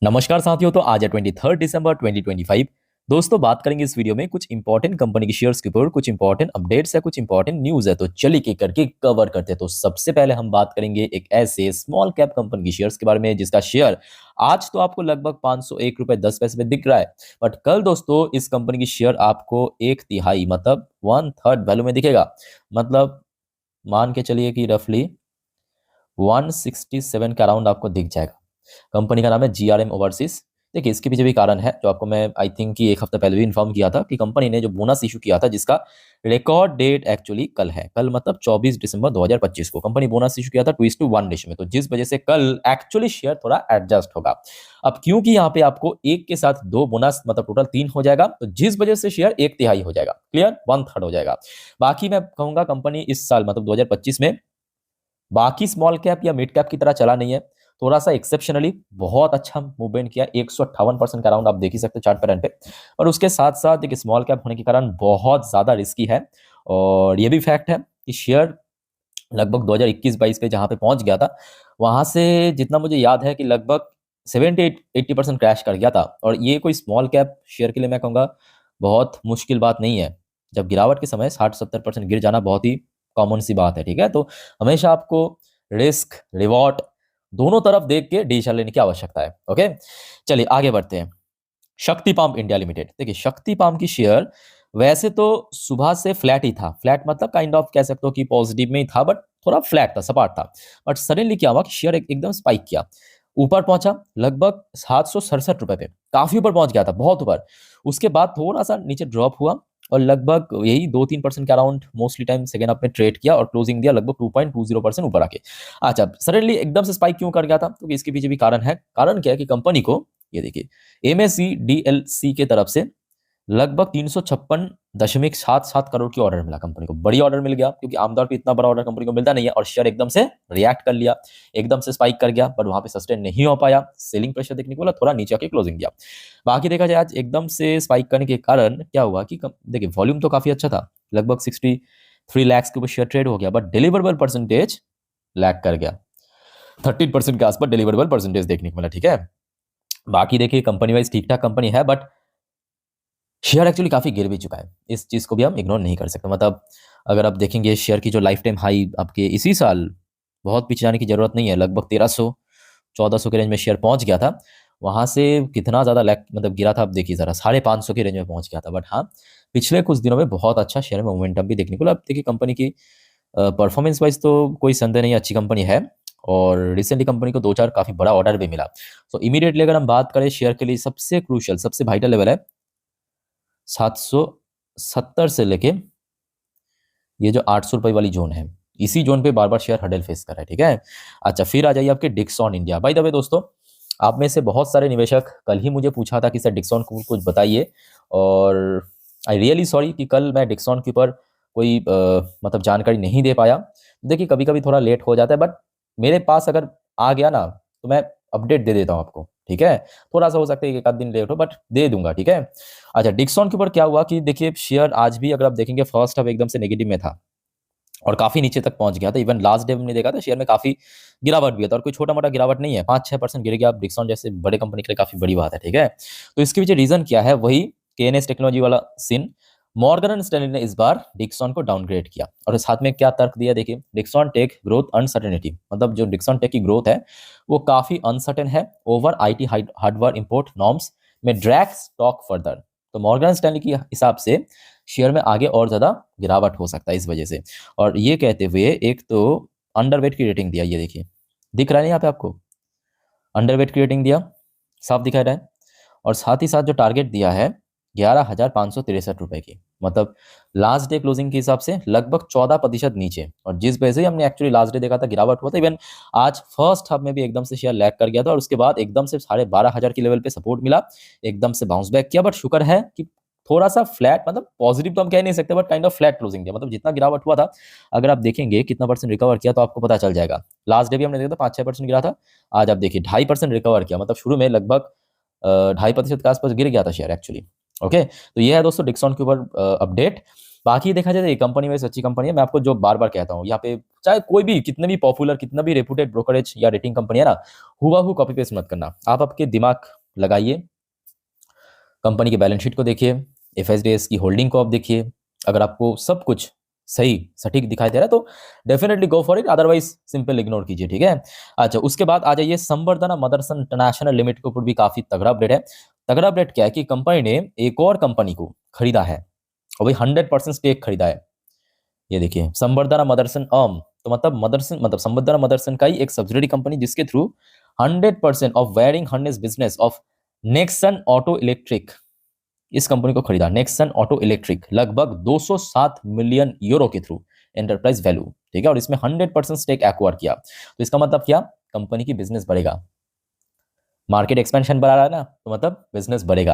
नमस्कार साथियों। तो आज है 23 दिसंबर 2025। दोस्तों, बात करेंगे इस वीडियो में कुछ इंपॉर्टेंट कंपनी के शेयर्स के ऊपर, कुछ इंपॉर्टेंट अपडेट्स है, कुछ इंपॉर्टेंट न्यूज है। तो चलिए एक करके कवर करते हैं। तो सबसे पहले हम बात करेंगे एक ऐसे स्मॉल कैप कंपनी की शेयर्स के बारे में जिसका शेयर आज तो आपको लगभग 501 रुपए 10 पैसे में दिख रहा है। बट कल दोस्तों इस कंपनी की शेयर आपको एक तिहाई मतलब 1/3 वैल्यू में दिखेगा। मतलब मान के चलिए कि रफली 167 का अराउंड आपको दिख जाएगा। कंपनी का नाम है जीआरएम ओवरसीज। देखिए, इसके पीछे भी कारण है जो आपको मैं आई थिंक कि एक हफ्ता पहले भी इन्फॉर्म किया था कि कंपनी ने जो बोनस इशू किया था जिसका रिकॉर्ड डेट एक्चुअली कल है। कल मतलब 24 दिसंबर 2025 को कंपनी बोनस इशू किया था 2:1 रेशो में। तो जिस वजह से कल एक्चुअली शेयर थोड़ा एडजस्ट होगा। अब क्योंकि यहाँ पे आपको एक के साथ दो बोनस मतलब टोटल 3 हो जाएगा, तो जिस वजह से शेयर एक तिहाई हो जाएगा। क्लियर, 1/3 हो जाएगा। बाकी मैं कहूंगा कंपनी इस साल मतलब 2025 में बाकी स्मॉल कैप या मिड कैप की तरह चला नहीं है। थोड़ा सा एक्सेप्शनली बहुत अच्छा मूवमेंट किया, 158% का राउंड आप देख ही सकते हैं चार्ट पैटर्न पे। और उसके साथ साथ देखिए, स्मॉल कैप होने के कारण बहुत ज्यादा रिस्की है। और ये भी फैक्ट है कि शेयर लगभग 2021-22 पे जहां पे पहुंच गया था, वहां से जितना मुझे याद है कि लगभग 70-80% क्रैश कर गया था। और ये कोई स्मॉल कैप शेयर के लिए मैं कहूँगा बहुत मुश्किल बात नहीं है। जब गिरावट के समय 60-70% गिर जाना बहुत ही कॉमन सी बात है। ठीक है, तो हमेशा आपको रिस्क रिवॉर्ड दोनों तरफ देख के डिसीजन लेने की आवश्यकता है। ओके, चलिए आगे बढ़ते हैं। शक्ति पाम इंडिया लिमिटेड। देखिए, शक्ति पाम की शेयर वैसे तो सुबह से फ्लैट ही था। फ्लैट मतलब काइंड ऑफ कह सकते हो कि पॉजिटिव में ही था, बट थोड़ा फ्लैट था, सपाट था। बट सडनली क्या हुआ कि शेयर एकदम स्पाइक किया, ऊपर पहुंचा लगभग 767 रुपए पे। काफी ऊपर पहुंच गया था, बहुत ऊपर। उसके बाद थोड़ा सा नीचे ड्रॉप हुआ और लगभग यही 2-3% के around mostly time second half में ट्रेड किया और क्लोजिंग दिया लगभग 2.20% ऊपर आके। अच्छा, सडनली एकदम से स्पाइक क्यों कर गया था? क्योंकि इसके पीछे भी कारण है। कारण क्या है कि कंपनी को ये देखिए एमएससी डीएलसी के तरफ से लगभग 356.77 करोड़ की ऑर्डर मिला। कंपनी को बड़ी ऑर्डर मिल गया, क्योंकि आमतौर पे इतना बड़ा ऑर्डर कंपनी को मिलता नहीं है। और शेयर एकदम से रिएक्ट कर लिया, एकदम से स्पाइक कर गया, पर वहां पे सस्टेन नहीं हो पाया। सेलिंग प्रेशर देखने को मिला, थोड़ा नीचे आके क्लोजिंग दिया। बाकी देखा जाए आज एकदम से स्पाइक करने के कारण क्या हुआ कि देखिए वॉल्यूम तो काफी अच्छा था, लगभग 63 लाख के ऊपर शेयर ट्रेड हो गया, बट डिलीवरेबल परसेंटेज लैग कर गया। 13% के आसपास डिलीवरेबल परसेंटेज देखने को मिला। ठीक है, बाकी देखिए कंपनी वाइज ठीक ठाक कंपनी है, बट शेयर एक्चुअली काफी गिर भी चुका है। इस चीज को भी हम इग्नोर नहीं कर सकते। मतलब अगर आप देखेंगे शेयर की जो लाइफ टाइम हाई आपके इसी साल, बहुत पीछे जाने की जरूरत नहीं है, लगभग 1300-1400 के रेंज में शेयर पहुंच गया था। वहां से कितना ज्यादा लैक मतलब गिरा था, आप देखिए जरा, 550 के रेंज में पहुंच गया था। बट हाँ, पिछले कुछ दिनों में बहुत अच्छा शेयर में मोमेंटम भी देखने को मिला। अब देखिए कंपनी की परफॉर्मेंस वाइज तो कोई संदेह नहीं, अच्छी कंपनी है। और रिसेंटली कंपनी को 2-4 काफी बड़ा ऑर्डर भी मिला। तो इमीडिएटली अगर हम बात करें शेयर के लिए, सबसे क्रूशियल सबसे वाइटल लेवल है 770 से लेके ये जो 800 रुपए वाली जोन है, इसी जोन पे बार बार शेयर हडल फेस कर रहा है। ठीक है, अच्छा फिर आ जाइए आपके Dixon India. By the way दोस्तों, आप में से बहुत सारे निवेशक कल ही मुझे पूछा था कि सर डिक्सॉन को कुछ बताइए। और आई रियली सॉरी कि कल मैं डिक्सॉन के ऊपर कोई मतलब जानकारी नहीं दे पाया। देखिए कभी कभी थोड़ा लेट हो जाता है, बट मेरे पास अगर आ गया ना तो मैं अपडेट दे देता हूँ आपको। ठीक है, थोड़ा सा हो सकता है कि एक आध दिन लेट हो, बट दे दूंगा। ठीक है, अच्छा डिक्सॉन के ऊपर क्या हुआ कि देखिए शेयर आज भी अगर आप देखेंगे फर्स्ट हाफ एकदम से नेगेटिव में था और काफी नीचे तक पहुंच गया था। इवन लास्ट डे हमने देखा था शेयर में काफी गिरावट भी है, और कोई छोटा मोटा गिरावट नहीं है, 5-6% गिर गया। आप डिक्सॉन जैसे बड़े कंपनी के लिए काफी बड़ी बात है। ठीक है, तो इसके पीछे रीजन क्या है? वही केएनएस टेक्नोलॉजी वाला सीन। मॉर्गन एंड स्टैनली ने इस बार डिक्सॉन को डाउनग्रेड किया और साथ में क्या तर्क दिया, देखिए डिक्सॉन टेक ग्रोथ अनसर्टेनिटी, मतलब जो डिक्सॉन टेक की ग्रोथ है वो काफी अनसर्टेन है over IT hardware import norms में ड्रैग स्टॉक फर्दर। तो मॉर्गन स्टैनली के हिसाब से शेयर में आगे और ज्यादा गिरावट हो सकता है इस वजह से। और ये कहते हुए एक तो अंडरवेट की रेटिंग दिया, ये देखिए दिख रहा है ना यहाँ पे आपको, अंडरवेट की रेटिंग दिया, साफ दिखा रहा है। और साथ ही साथ जो टारगेट दिया है 11,563 रुपए की, मतलब लास्ट डे क्लोजिंग के हिसाब से लगभग 14% नीचे। और जिस वजह से हमने एक्चुअली लास्ट डे देखा था गिरावट हुआ था, इवन आज फर्स्ट हाफ में भी एकदम से शेयर लैग कर गया था और उसके बाद एकदम से 12,500 की लेवल पे सपोर्ट मिला, एकदम से बाउंस बैक किया। बट शुक्र है कि थोड़ा सा फ्लैट, मतलब पॉजिटिव तो हम कह नहीं सकते, but kind of flat closing दिया। मतलब जितना गिरावट हुआ था, अगर आप देखेंगे कितना परसेंट रिकवर किया तो आपको पता चल जाएगा। लास्ट डे भी हमने देखा था 5-6% गिरा था, आज आप देखिए 2.5% रिकवर किया। मतलब शुरू में लगभग 2.5% के आसपास गिर गया था शेयर एक्चुअली। ओके, तो ये है दोस्तों डिक्सॉन के ऊपर अपडेट। बाकी देखा जाए तो ये कंपनी वैसे अच्छी कंपनी है। मैं आपको जो बार बार कहता हूँ, यहाँ पे चाहे कोई भी कितने भी पॉपुलर, कितना भी रेपुटेड ब्रोकरेज या रेटिंग कंपनी है ना, हुबहू कॉपी पेस्ट मत करना। आप आपके दिमाग लगाइए, कंपनी के बैलेंस शीट को देखिए, एफएसडीएस की होल्डिंग को आप देखिए। अगर आपको सब कुछ सही सटीक दिखाई दे रहा है तो definitely go for it, otherwise simple ignore कीजिए, ठीक है। अच्छा, उसके बाद आ जाइए संवर्धना मदरसन इंटरनेशनल लिमिटेड के ऊपर भी काफी तगड़ा अपडेट है। तगड़ा अपडेट क्या है कि कंपनी ने एक और कंपनी को खरीदा है, और भाई 100% स्टेक खरीदा है। ये देखिए संवर्धना मदरसन तो मतलब मदरसन, मतलब संवर्धना मदरसन का ही एक सब्सिडरी कंपनी, जिसके through 100% of wiring harness business of Nexon auto electric, इस कंपनी को खरीदा। नेक्सन ऑटो इलेक्ट्रिक लगभग 207 मिलियन यूरो के थ्रू, एंटरप्राइज वैल्यू, ठीक है। और इसमें 100% स्टेक एक्वायर किया। तो इसका मतलब क्या, कंपनी की बिजनेस बढ़ेगा, मार्केट एक्सपेंशन बढ़ा रहा है ना, तो मतलब बिजनेस बढ़ेगा।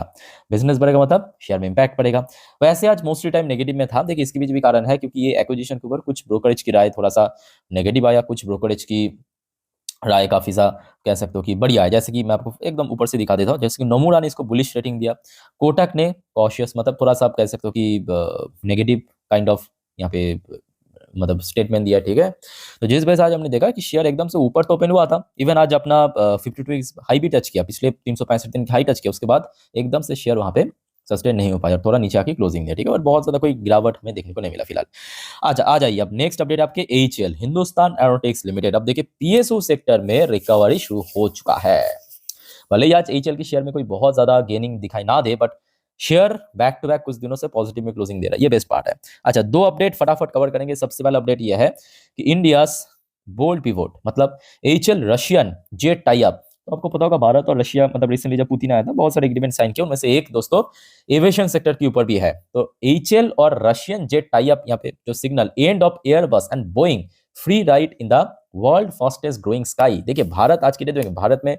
बिजनेस बढ़ेगा मतलब शेयर में इंपैक्ट पड़ेगा। वैसे आज मोस्टली टाइम नेगेटिव में था, देखिए इसके पीछे भी कारण है, क्योंकि ये एक्विजिशन के ऊपर कुछ ब्रोकरेज की राय थोड़ा सा नेगेटिव आया, कुछ ब्रोकरेज की राय काफी सा कह सकते हो कि बढ़िया है। जैसे कि मैं आपको एकदम ऊपर से दिखा देता हूँ, जैसे कि नोमुरा ने इसको बुलिश रेटिंग दिया, कोटक ने कॉशियस, मतलब थोड़ा सा आप कह सकते हो कि नेगेटिव काइंड ऑफ यहाँ पे मतलब स्टेटमेंट दिया, ठीक है। तो जिस वजह से आज हमने देखा कि शेयर एकदम से ऊपर तो ओपन हुआ था, इवन आज अपना 52 हाई भी टच किया, पिछले 365 दिन की हाई टच किया, उसके बाद एकदम से शेयर वहां पे सस्टेन नहीं हो पाया और थोड़ा नीचे आके क्लोजिंग दिया, ठीक है। और बहुत ज्यादा कोई गिरावट हमें देखने को नहीं मिला फिलहाल। अच्छा, आ जाइए अब नेक्स्ट अपडेट आपके एचएल, हिंदुस्तान एरोनॉटिक्स लिमिटेड। अब देखिए पीएसयू सेक्टर में रिकवरी शुरू हो चुका है। भले ही आज एचएल की शेयर में कोई बहुत ज्यादा गेनिंग दिखाई ना दे, but share back to back कुछ दिनों से पॉजिटिव में क्लोजिंग दे रहा है, ये बेस्ट पार्ट है। अच्छा, दो अपडेट फटाफट कवर करेंगे। सबसे पहला अपडेट ये है कि इंडियाज बोल्ड पिवोट, मतलब HL Russian jet tie up. तो आपको पता होगा भारत और रशिया, मतलब रिसेंटली जब पुतिन आया था, बहुत सारे एग्रीमेंट साइन किए, उनमें से एक दोस्तों एविएशन सेक्टर के ऊपर भी है। तो एचएल और रशियन जेट टाई अप, यहाँ पे जो signal end of Airbus and Boeing free ride in the world fastest growing sky. देखिए भारत आज की डेट में, भारत में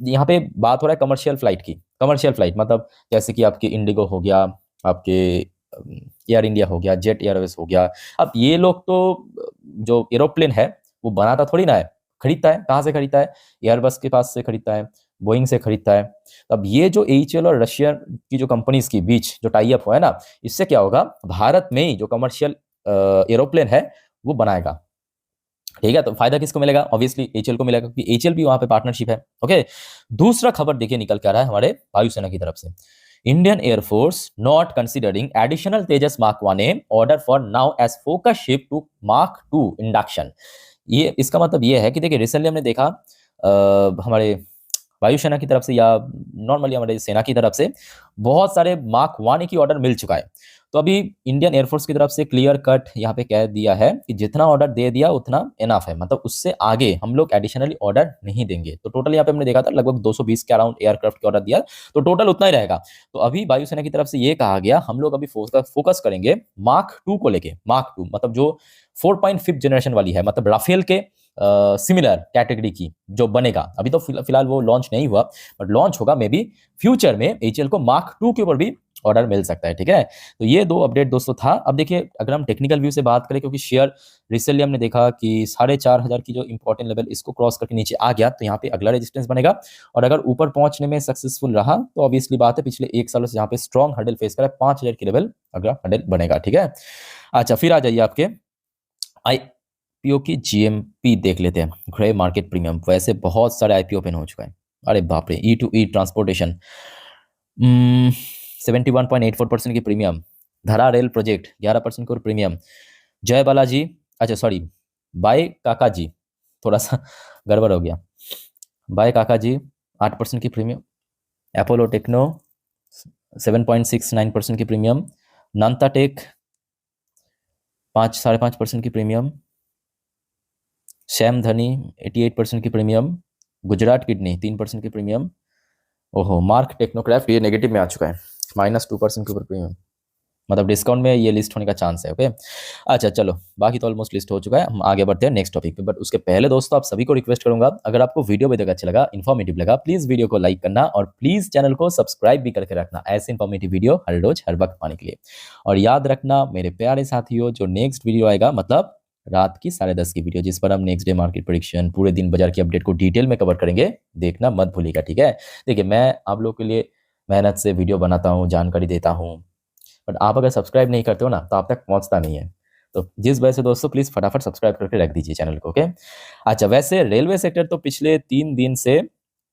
यहाँ पे बात हो रहा है कमर्शियल फ्लाइट की। कमर्शियल फ्लाइट मतलब जैसे कि आपके इंडिगो हो गया, आपके एयर इंडिया हो गया, जेट एयरवेज हो गया। अब ये लोग तो जो एरोप्लेन है वो बनाता थोड़ी ना है, खरीदता है। कहाँ से खरीदता है, एयरबस के पास से खरीदता है, बोइंग से खरीदता है। अब ये जो एचएल और रशिया की जो कंपनीज के बीच जो टाई अप हुआ है ना, इससे क्या होगा, भारत में ही जो कमर्शियल एरोप्लेन है वो बनाएगा, ठीक है। तो फायदा किसको मिलेगा, ऑब्वियसली एचएल को मिलेगा, क्योंकि एचएल भी वहां पे पार्टनरशिप है, ओके। दूसरा खबर देखिए निकल के आ रहा है हमारे वायुसेना की तरफ से, Indian air force not considering additional Tejas mark 1A order for now as focus shift to mark 2 induction. ये इसका मतलब ये है कि देखिए रिसेंटली हमने देखा हमारे वायुसेना की तरफ से या नॉर्मली हमारे सेना की तरफ से बहुत सारे मार्क 1A की ऑर्डर मिल चुका है। तो अभी इंडियन एयरफोर्स की तरफ से क्लियर कट यहाँ पे कह दिया है कि जितना ऑर्डर दे दिया उतना इनफ है, मतलब उससे आगे हम लोग एडिशनली ऑर्डर नहीं देंगे। तो टोटल यहाँ पे हमने देखा था लगभग 220 के अराउंड एयरक्राफ्ट के ऑर्डर दिया, तो टोटल उतना ही रहेगा। तो अभी वायुसेना की तरफ से ये कहा गया हम लोग अभी फोकस करेंगे मार्क 2 को लेके। मार्क 2 मतलब जो 4.5 जनरेशन वाली है, मतलब राफेल के सिमिलर कैटेगरी की जो बनेगा। अभी तो फिलहाल वो लॉन्च नहीं हुआ, बट लॉन्च होगा मे बी फ्यूचर में। एचएल को मार्क 2 के ऊपर भी ऑर्डर मिल सकता है, ठीक है। तो ये दो अपडेट दोस्तों था। अब देखिए अगर हम टेक्निकल व्यू से बात करें, क्योंकि शेयर रिसेंटली हमने देखा कि 4,500 की जो इंपॉर्टेंट लेवल इसको क्रॉस करके नीचे आ गया, तो यहाँ पे अगला रेजिस्टेंस बनेगा। और अगर ऊपर पहुंचने में सक्सेसफुल रहा तो ऑब्वियसली बात है पिछले एक सालों से यहाँ पे स्ट्रॉन्ग हर्डल फेस करा, 5,000 की लेवल अगला हर्डल बनेगा, ठीक है। अच्छा, फिर आ जाइए आपके आईपीओ की जीएमपी देख लेते हैं, ग्रे मार्केट प्रीमियम। वैसे बहुत सारे आईपीओ ओपन हो चुका है, अरे बाप रे। E2E ट्रांसपोर्टेशन 71.84% की प्रीमियम, धरा रेल प्रोजेक्ट 11% की प्रीमियम, जय बालाजी, अच्छा सॉरी बाय काका जी, थोड़ा सा गड़बड़ हो गया, बाय काका जी 8% की प्रीमियम, अपोलो टेक्नो 7.69% की प्रीमियम, नांता टेक 5.5% की प्रीमियम, श्याम धनी 88% की प्रीमियम, गुजरात किडनी 3% की प्रीमियम। ओहो, मार्क टेक्नोक्राफ्ट ये नेगेटिव में आ चुका है, -2% के ऊपर प्रीमियम, मतलब डिस्काउंट में ये लिस्ट होने का चांस है, ओके। अच्छा चलो, बाकी तो ऑलमोस्ट लिस्ट हो चुका है, हम आगे बढ़ते हैं नेक्स्ट टॉपिक पे। बट उसके पहले दोस्तों आप सभी को रिक्वेस्ट करूंगा, अगर आपको वीडियो अभी तक अच्छा लगा, इन्फॉर्मेटिव लगा, प्लीज वीडियो को लाइक करना और प्लीज चैनल को सब्सक्राइब भी करके रखना, ऐसे इन्फॉर्मेटिव वीडियो हर रोज हर वक्त पाने के लिए। और याद रखना मेरे प्यारे साथियों, जो नेक्स्ट वीडियो आएगा मतलब रात की 10:30 की वीडियो, जिस पर हम नेक्स्ट डे मार्केट प्रेडिक्शन, पूरे दिन बाजार की अपडेट को डिटेल में कवर करेंगे, देखना मत भूलिएगा, ठीक है। देखिए मैं आप लोग के लिए मेहनत से वीडियो बनाता हूँ, जानकारी देता हूँ, बट आप अगर सब्सक्राइब नहीं करते हो ना तो आप तक पहुंचता नहीं है। तो जिस वजह से दोस्तों प्लीज़ फटाफट सब्सक्राइब करके रख दीजिए चैनल को, ओके। अच्छा, वैसे रेलवे सेक्टर तो पिछले 3 दिन से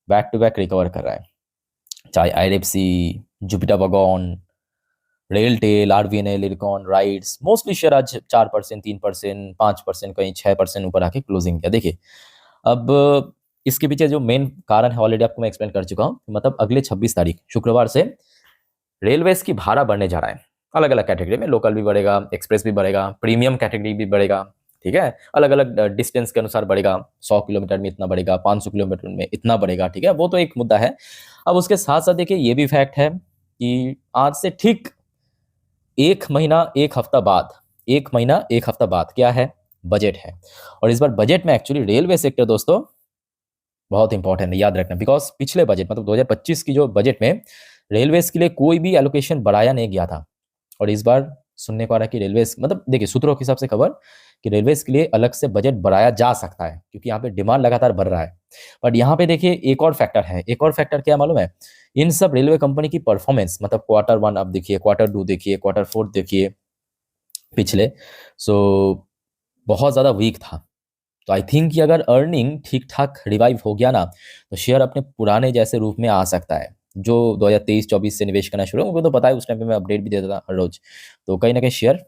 बैक टू बैक रिकवर कर रहा है, चाहे IFC, Jupiter wagon, RailTel, RVNL, IRCON, RITES, mostly share आज 4%, 3%, 5%, कहीं 6% ऊपर आके क्लोजिंग किया। देखिए, अब इसके पीछे जो मेन कारण है ऑलरेडी आपको मैं एक्सप्लेन कर चुका हूँ। मतलब अगले 26 तारीख शुक्रवार से रेलवेज की भाड़ा बढ़ने जा रहा है, अलग अलग कैटेगरी में। लोकल भी बढ़ेगा, एक्सप्रेस भी बढ़ेगा, प्रीमियम कैटेगरी भी बढ़ेगा, ठीक है। अलग अलग डिस्टेंस के अनुसार बढ़ेगा, 100 किलोमीटर में इतना बढ़ेगा, 500 किलोमीटर में इतना बढ़ेगा, ठीक है। वो तो एक मुद्दा है। अब उसके साथ साथ देखिए ये भी फैक्ट है कि आज से ठीक 1 महीना 1 हफ्ता बाद क्या है, बजट है। और इस बार बजट में एक्चुअली रेलवे सेक्टर दोस्तों बहुत इंपॉर्टेंट है, याद रखना। बिकॉज पिछले बजट मतलब 2025 की जो बजट में रेलवेज के लिए कोई भी एलोकेशन बढ़ाया नहीं गया था, और इस बार सुनने को आ रहा है कि रेलवेज, मतलब देखिए सूत्रों के हिसाब से खबर कि रेलवेज के लिए अलग से बजट बढ़ाया जा सकता है, क्योंकि यहाँ पे डिमांड लगातार बढ़ रहा है। बट यहाँ पे देखिए एक और फैक्टर है, एक और फैक्टर क्या मालूम है, इन सब रेलवे कंपनी की परफॉर्मेंस, मतलब Q1 आप देखिए, Q2 देखिए, Q4 देखिए पिछले, सो बहुत ज़्यादा वीक था। तो आई थिंक कि अगर अर्निंग ठीक ठाक रिवाइव हो गया ना तो शेयर अपने पुराने जैसे रूप में आ सकता है। जो 2023-24 से निवेश करना शुरू, उनको तो पता है, उस टाइम पे मैं अपडेट भी देता था हर रोज। तो कहीं ना कहीं शेयर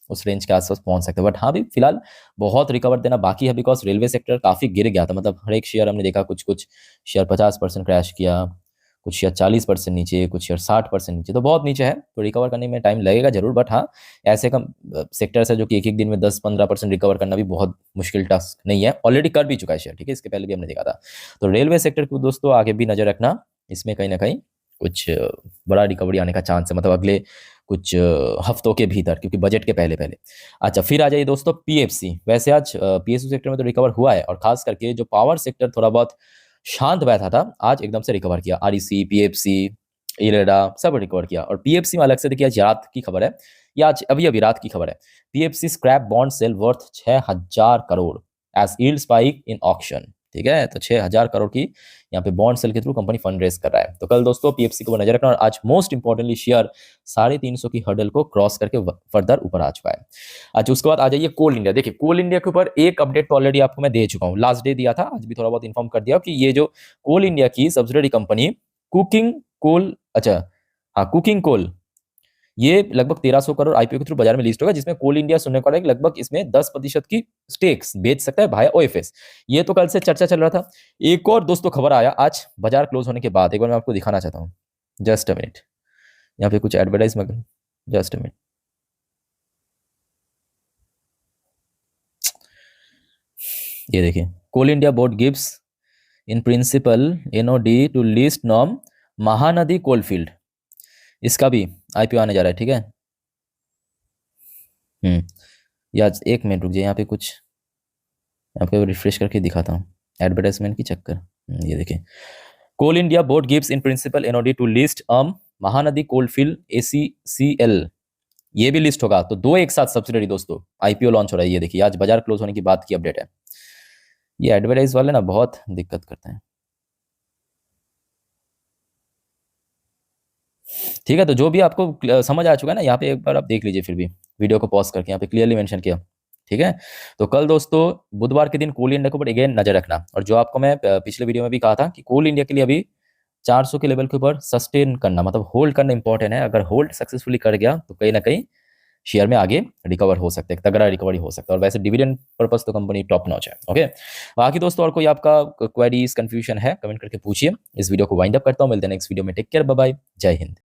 उस रेंज के आसपास पहुंच सकते हैं। बट हाँ, भी फिलहाल बहुत रिकवर देना बाकी है, बिकॉज रेलवे सेक्टर काफ़ी गिर गया था। मतलब हर एक शेयर हमने देखा, कुछ कुछ शेयर 50% क्रैश किया, कुछ शेयर 40% नीचे, कुछ शेयर 60% नीचे, तो बहुत नीचे है। तो रिकवर करने में टाइम लगेगा जरूर। बट हाँ, ऐसे कम सेक्टर्स है जो कि एक एक दिन में 10-15% रिकवर करना भी बहुत मुश्किल टास्क नहीं है, ऑलरेडी कर भी चुका है शेयर, ठीक है। इसके पहले भी हमने देखा था। तो रेलवे सेक्टर को दोस्तों आगे भी नजर रखना, इसमें कहीं ना कहीं कुछ बड़ा रिकवरी आने का चांस है, मतलब अगले कुछ हफ्तों के भीतर, क्योंकि बजट के पहले पहले। अच्छा, फिर आ जाइए दोस्तों पीएफसी। वैसे आज पीएसयू सेक्टर में तो रिकवर हुआ है, और खास करके जो पावर सेक्टर थोड़ा बहुत शांत बैठा था, आज एकदम से रिकवर किया। आरईसी, पीएफसी, इरेडा सब रिकवर किया। और पीएफसी में अलग से देखिए, आज रात की खबर है, या आज अभी अभी रात की खबर है, PFC scrap bond sale worth 6000 crore as yield spike in auction, ठीक है। तो 6000 करोड़ की यहाँ पे बॉन्ड सेल के थ्रू कंपनी फंड रेज कर रहा है। तो कल दोस्तों पीएफसी को नजर रखना। और आज मोस्ट इंपॉर्टेंटली शेयर 350 की हर्डल को क्रॉस करके फर्दर ऊपर आ चुका है। अच्छा, उसके बाद आ जाइए कोल इंडिया। देखिए कोल इंडिया के ऊपर एक अपडेट तो ऑलरेडी आपको मैं दे चुका हूँ, लास्ट डे दिया था, आज भी थोड़ा बहुत इन्फॉर्म कर दिया कि ये जो कोल इंडिया की सब्सिडरी कंपनी कुकिंग कोल, अच्छा हाँ, कुकिंग कोल, ये लगभग 1300 करोड़ आईपीओ के थ्रू बाजार में लिस्ट होगा, जिसमें कोल इंडिया सुनने को आ रहा है कि लगभग इसमें 10% की स्टेक्स बेच सकता है भाया ओएफएस। ये तो कल से चर्चा चल रहा था। एक और दोस्तों खबर आया आज बाजार क्लोज होने के बाद, एक बार मैं आपको दिखाना चाहता हूँ, जस्ट अ मिनट। यहाँ पे कुछ एडवर्टाइजमेंट, जस्ट अ मिनट। ये देखिए, Coal India board gives in principle NOD to list नॉम महानदी कोलफील्ड, इसका भी आईपीओ आने जा रहा है, ठीक है। या एक मिनट रुक जाइए, यहाँ पे कुछ आपको रिफ्रेश करके दिखाता हूँ एडवर्टाइजमेंट की चक्कर। ये देखिए, Coal India board gives in principle NOD to list Mahanadi coalfield ACCL, ये भी लिस्ट होगा। तो दो एक साथ सब्सिडरी दोस्तों आईपीओ लॉन्च हो रहा है। ये देखिए, आज बाजार क्लोज होने की बात की अपडेट है। ये एडवर्टाइज वाले ना बहुत दिक्कत करते हैं, ठीक है। तो जो भी आपको समझ आ चुका है ना, यहाँ पे एक बार आप देख लीजिए, फिर भी वीडियो को पॉज करके यहाँ पे क्लियरली मेंशन किया, ठीक है। तो कल दोस्तों बुधवार के दिन कोल इंडिया के ऊपर अगेन नजर रखना। और जो आपको मैं पिछले वीडियो में भी कहा था कि कोल इंडिया के लिए अभी 400 के लेवल के ऊपर सस्टेन करना, मतलब होल्ड करना इंपॉर्टेंट है। अगर होल्ड सक्सेसफुली कर गया तो कहीं ना कहीं शेयर में आगे रिकवर हो सकते हैं, तगड़ा रिकवरी हो सकता है। और वैसे डिविडेंड पर्पस तो कंपनी टॉप नॉच है, ओके। बाकी दोस्तों और कोई आपका क्वेरीज कंफ्यूजन है, कमेंट करके पूछिए। इस वीडियो को वाइंड अप करता हूँ, मिलते हैं नेक्स्ट वीडियो में। टेक केयर, बाय बाय, जय हिंद।